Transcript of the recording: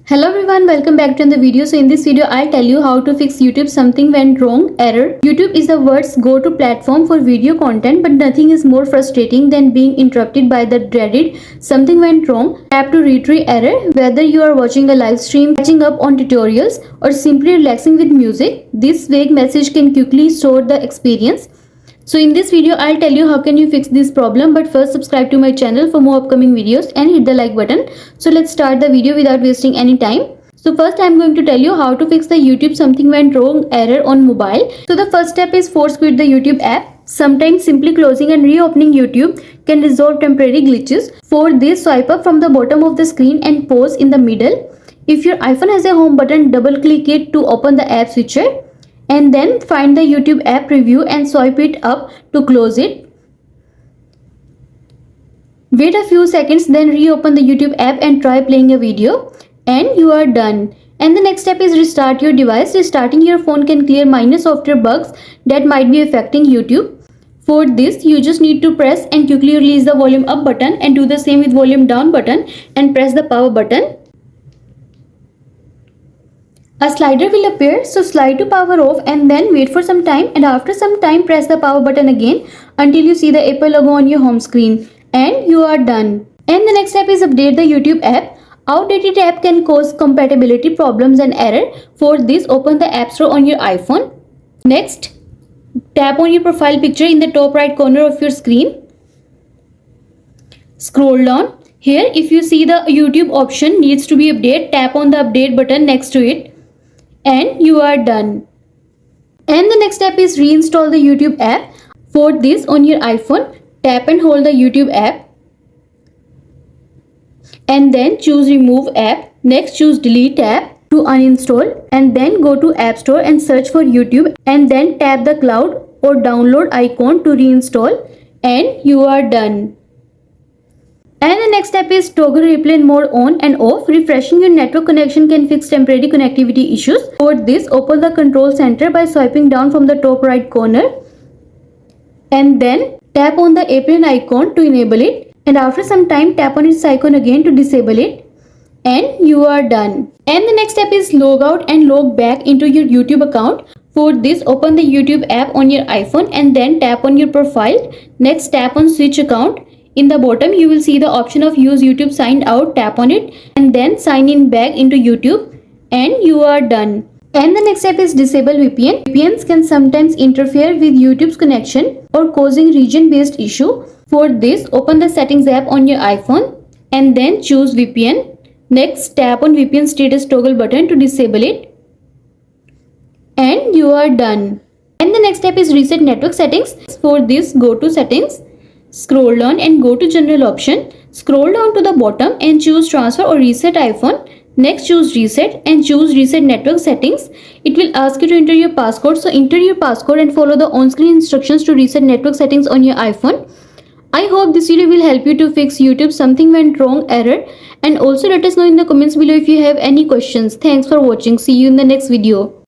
Hello everyone, welcome back to the video. So in this video I'll tell you how to fix YouTube something went wrong error. YouTube is the world's go-to platform for video content, but nothing is more frustrating than being interrupted by the dreaded something went wrong. Tap to retrieve error. Whether you are watching a live stream, catching up on tutorials, or simply relaxing with music, this vague message can quickly restore the experience. So in this video I'll tell you how can you fix this problem, but first subscribe to my channel for more upcoming videos and hit the like button. So let's start the video without wasting any time. So first I'm going to tell you how to fix the YouTube something went wrong error on mobile. So the first step is force quit the YouTube app. Sometimes simply closing and reopening YouTube can resolve temporary glitches. For this, swipe up from the bottom of the screen and pause in the middle. If your iPhone has a home button, double click it to open the app switcher. And then find the YouTube app preview and swipe it up to close it. Wait a few seconds, then reopen the YouTube app and try playing a video, and you are done. And the next step is restart your device. Restarting your phone can clear minor software bugs that might be affecting YouTube. For this, you just need to press and quickly release the volume up button, and do the same with volume down button and press the power button. A slider will appear, so slide to power off and then wait for some time, and after some time press the power button again until you see the Apple logo on your home screen, and you are done. And the next step is update the YouTube app. Outdated app can cause compatibility problems and error. For this, open the App Store on your iPhone. Next, tap on your profile picture in the top right corner of your screen. Scroll down. Here, if you see the YouTube option needs to be updated, tap on the update button next to it. And you are done. And the next step is reinstall the YouTube app. For this, on your iPhone, tap and hold the YouTube app and then choose remove app. Next, choose delete app to uninstall, and then go to App Store and search for YouTube, and then tap the cloud or download icon to reinstall, and you are done. And the next step is toggle replay mode on and off. Refreshing your network connection can fix temporary connectivity issues. For this, open the control center by swiping down from the top right corner, and then tap on the airplane icon to enable it, and after some time tap on its icon again to disable it, and you are done. And the next step is log out and log back into your YouTube account. For this, open the YouTube app on your iPhone and then tap on your profile. Next, tap on switch account. In the bottom, you will see the option of use YouTube signed out. Tap on it and then sign in back into YouTube, and you are done. And the next step is disable VPN. VPNs can sometimes interfere with YouTube's connection or causing region-based issue. For this, open the settings app on your iPhone and then choose VPN. Next, tap on VPN status toggle button to disable it, and you are done. And the next step is reset network settings. For this, go to settings. Scroll down and go to general option. Scroll down to the bottom and choose transfer or reset iPhone. Next, choose reset and choose reset network settings. It will ask you to enter your passcode, so enter your passcode and follow the on-screen instructions to reset network settings on your iPhone. I hope this video will help you to fix YouTube something went wrong error, and also let us know in the comments below if you have any questions. Thanks for watching. See you in the next video.